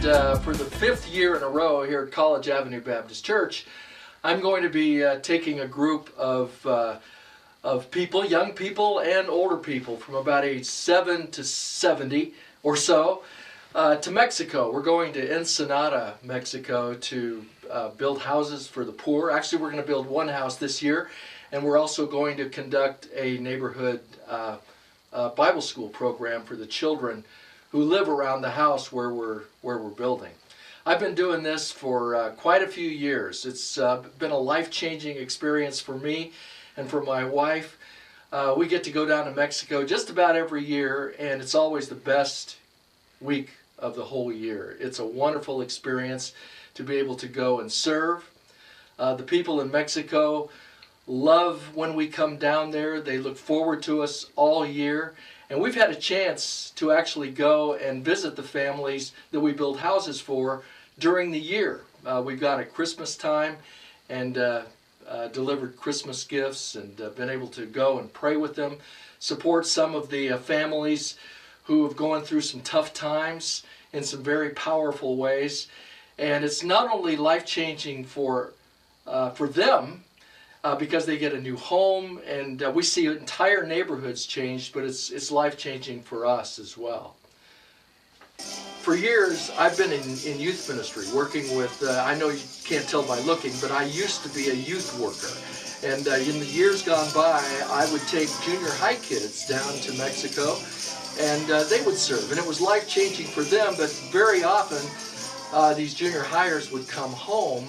for the 5th year in a row here at College Avenue Baptist Church, I'm going to be taking a group of people, young people and older people from about age 7 to 70 or so, to Mexico. We're going to Ensenada, Mexico to build houses for the poor. Actually, we're going to build one house this year, and we're also going to conduct a neighborhood Bible school program for the children who live around the house where we're building. I've been doing this for quite a few years. It's been a life-changing experience for me and for my wife. We get to go down to Mexico just about every year, and it's always the best week of the whole year. It's a wonderful experience to be able to go and serve. The people in Mexico love when we come down there. They look forward to us all year. And we've had a chance to actually go and visit the families that we build houses for during the year. We've gone at Christmas time and delivered Christmas gifts and been able to go and pray with them, support some of the families who have gone through some tough times in some very powerful ways. And it's not only life-changing for them, because they get a new home, and we see entire neighborhoods changed, but it's life-changing for us as well. For years, I've been in youth ministry, working with, I know you can't tell by looking, but I used to be a youth worker. And in the years gone by, I would take junior high kids down to Mexico, and they would serve. And it was life-changing for them, but very often these junior hires would come home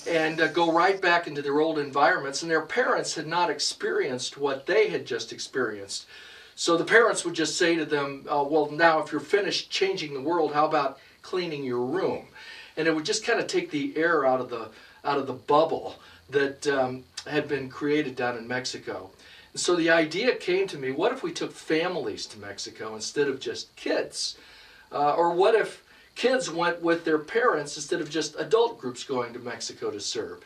and go right back into their old environments, and their parents had not experienced what they had just experienced. So the parents would just say to them, well, now if you're finished changing the world, how about cleaning your room? And it would just kind of take the air out of the bubble that had been created down in Mexico. And so the idea came to me, what if we took families to Mexico instead of just kids? Or what if kids went with their parents instead of just adult groups going to Mexico to serve?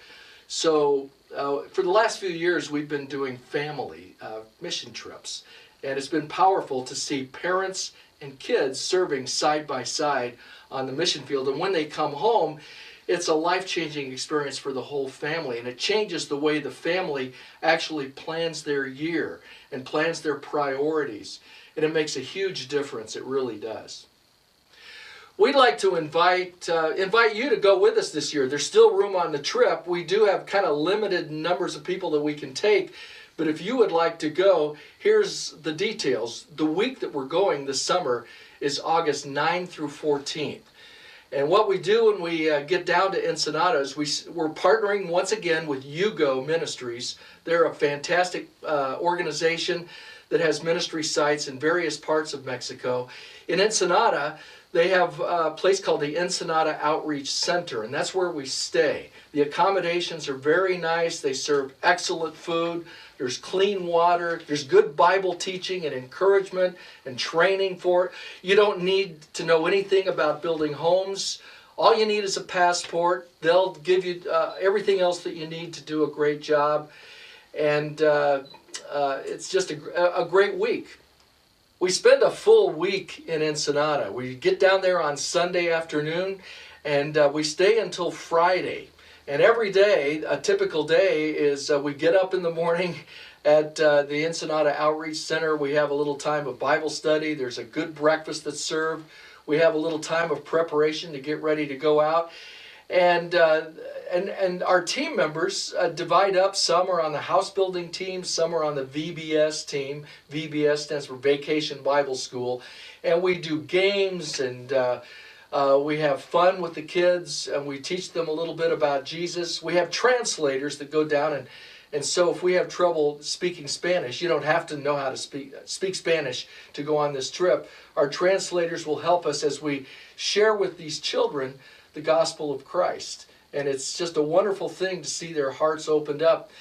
So for the last few years, we've been doing family mission trips. And it's been powerful to see parents and kids serving side by side on the mission field. And when they come home, it's a life-changing experience for the whole family. And it changes the way the family actually plans their year and plans their priorities. And it makes a huge difference. It really does. We'd like to invite you to go with us this year. There's still room on the trip. We do have kind of limited numbers of people that we can take. But if you would like to go, here's the details. The week that we're going this summer is August 9 through 14th. And what we do when we get down to Ensenada is we're partnering once again with MexiGo Ministries. They're a fantastic organization that has ministry sites in various parts of Mexico. In Ensenada, they have a place called the Ensenada Outreach Center, and that's where we stay. The accommodations are very nice. They serve excellent food. There's clean water. There's good Bible teaching and encouragement and training for it. You don't need to know anything about building homes. All you need is a passport. They'll give you everything else that you need to do a great job. And it's just a great week. We spend a full week in Ensenada. We get down there on Sunday afternoon, and we stay until Friday. And every day, a typical day, is we get up in the morning at the Ensenada Outreach Center. We have a little time of Bible study. There's a good breakfast that's served. We have a little time of preparation to get ready to go out. And our team members divide up. Some are on the house building team, some are on the VBS team. VBS stands for Vacation Bible School. And we do games, and we have fun with the kids, and we teach them a little bit about Jesus. We have translators that go down, and so if we have trouble speaking Spanish, you don't have to know how to speak Spanish to go on this trip. Our translators will help us as we share with these children the gospel of Christ. And it's just a wonderful thing to see their hearts opened up.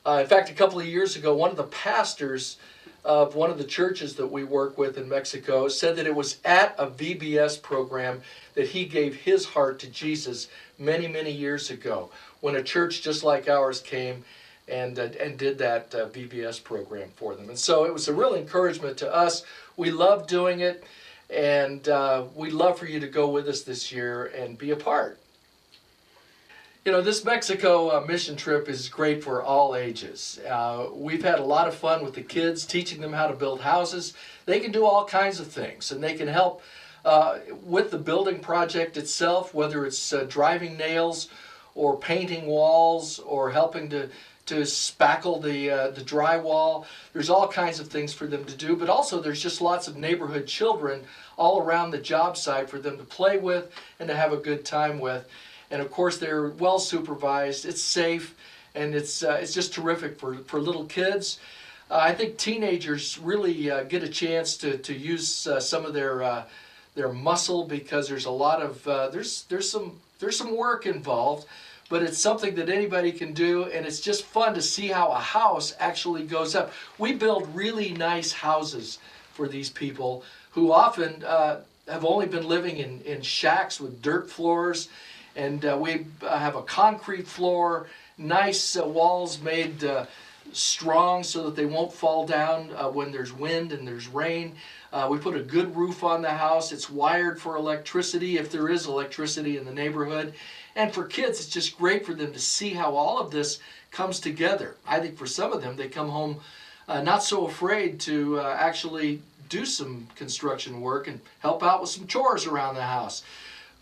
In fact, a couple of years ago, one of the pastors of one of the churches that we work with in Mexico said that it was at a VBS program that he gave his heart to Jesus many, many years ago, when a church just like ours came and did that VBS program for them. And so it was a real encouragement to us. We love doing it. And we'd love for you to go with us this year and be a part. You know, this Mexico mission trip is great for all ages. We've had a lot of fun with the kids, teaching them how to build houses. They can do all kinds of things, and they can help with the building project itself, whether it's driving nails or painting walls or helping to spackle the drywall. There's all kinds of things for them to do, but also there's just lots of neighborhood children all around the job site for them to play with and to have a good time with. And of course they're well supervised, it's safe, and it's just terrific for little kids. I think teenagers really get a chance to use some of their muscle, because there's a lot of there's some work involved, but it's something that anybody can do, and it's just fun to see how a house actually goes up. We build really nice houses for these people who often have only been living in shacks with dirt floors, and we have a concrete floor, nice walls made strong so that they won't fall down when there's wind and there's rain. We put a good roof on the house. It's wired for electricity if there is electricity in the neighborhood. And for kids, it's just great for them to see how all of this comes together. I think for some of them, they come home not so afraid to actually do some construction work and help out with some chores around the house.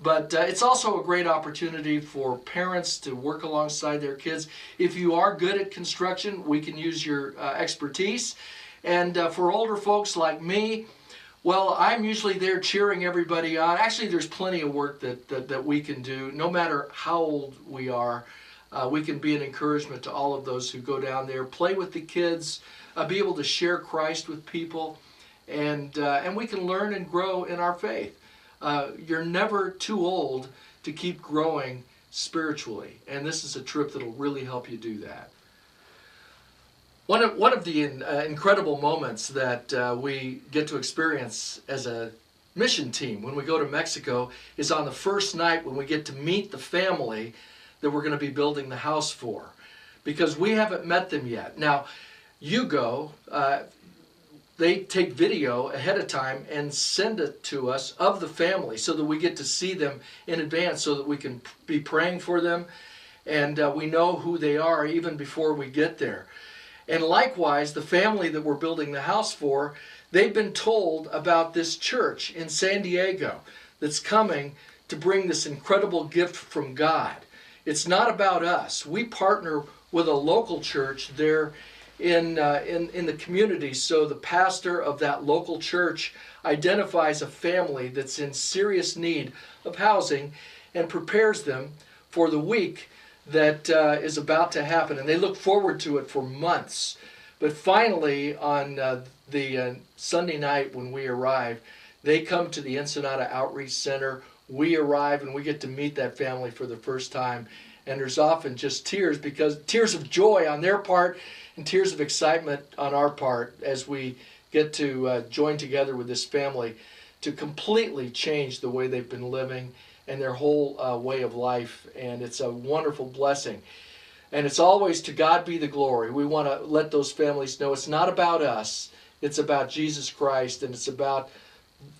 But it's also a great opportunity for parents to work alongside their kids. If you are good at construction, we can use your expertise. And for older folks like me, well, I'm usually there cheering everybody on. Actually, there's plenty of work that we can do. No matter how old we are, we can be an encouragement to all of those who go down there, play with the kids, be able to share Christ with people, and we can learn and grow in our faith. You're never too old to keep growing spiritually, and this is a trip that'll really help you do that. One of the incredible moments that we get to experience as a mission team when we go to Mexico is on the first night when we get to meet the family that we're going to be building the house for, because we haven't met them yet. Now, you go. They take video ahead of time and send it to us of the family so that we get to see them in advance, so that we can be praying for them, and we know who they are even before we get there. And likewise, the family that we're building the house for, they've been told about this church in San Diego that's coming to bring this incredible gift from God. It's not about us. We partner with a local church there in the community, so the pastor of that local church identifies a family that's in serious need of housing and prepares them for the week that is about to happen, and they look forward to it for months. But finally, on the Sunday night when we arrive, they come to the Ensenada Outreach Center. We arrive and we get to meet that family for the first time, and there's often just tears of joy on their part and tears of excitement on our part as we get to join together with this family to completely change the way they've been living and their whole way of life. And it's a wonderful blessing. And it's always to God be the glory. We want to let those families know it's not about us. It's about Jesus Christ, and it's about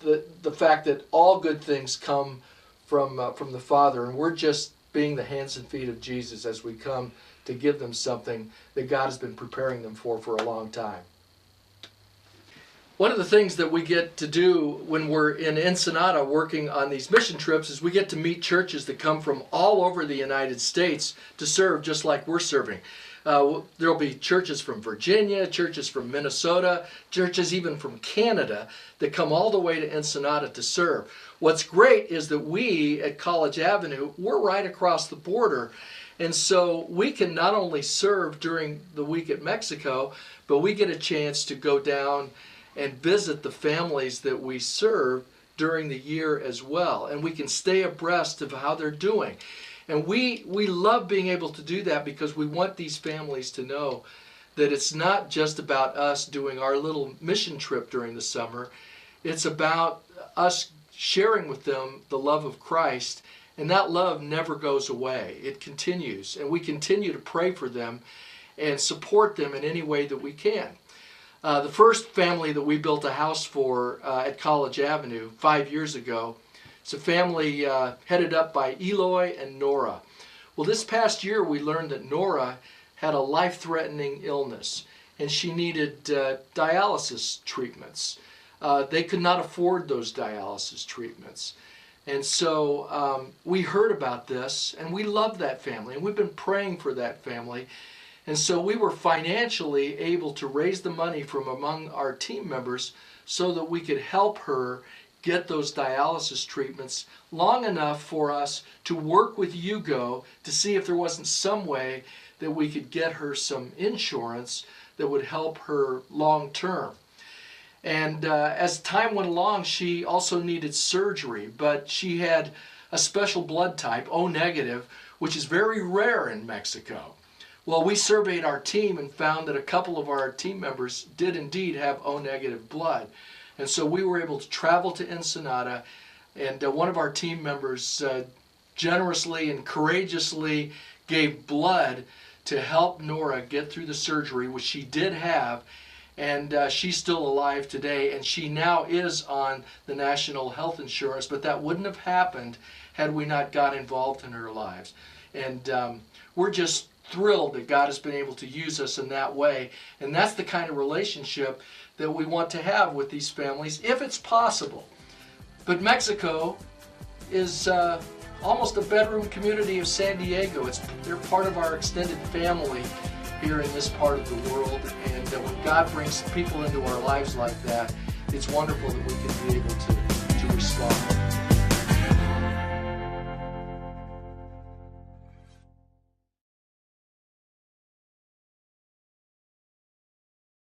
the fact that all good things come from the Father, and we're just being the hands and feet of Jesus as we come to give them something that God has been preparing them for a long time. One of the things that we get to do when we're in Ensenada working on these mission trips is we get to meet churches that come from all over the United States to serve just like we're serving. There'll be churches from Virginia, churches from Minnesota, churches even from Canada that come all the way to Ensenada to serve. What's great is that we at College Avenue, we're right across the border. And so we can not only serve during the week at Mexico, but we get a chance to go down and visit the families that we serve during the year as well. And we can stay abreast of how they're doing. And we love being able to do that because we want these families to know that it's not just about us doing our little mission trip during the summer. It's about us sharing with them the love of Christ. And that love never goes away. It continues. And we continue to pray for them and support them in any way that we can. The first family that we built a house for at College Avenue 5 years ago, it's a family headed up by Eloy and Nora. Well, this past year we learned that Nora had a life-threatening illness and she needed dialysis treatments. They could not afford those dialysis treatments. And so we heard about this, and we love that family, and we've been praying for that family. And so we were financially able to raise the money from among our team members so that we could help her get those dialysis treatments long enough for us to work with MexiGo to see if there wasn't some way that we could get her some insurance that would help her long term. And as time went along, she also needed surgery, but she had a special blood type, O negative, which is very rare in Mexico. Well, we surveyed our team and found that a couple of our team members did indeed have O negative blood. And so we were able to travel to Ensenada, and one of our team members generously and courageously gave blood to help Nora get through the surgery, which she did have. And she's still alive today, and she now is on the National Health Insurance, but that wouldn't have happened had we not got involved in her lives. And we're just thrilled that God has been able to use us in that way, and that's the kind of relationship that we want to have with these families, if it's possible. But Mexico is almost a bedroom community of San Diego. They're part of our extended family here in this part of the world, and when God brings people into our lives like that, it's wonderful that we can be able to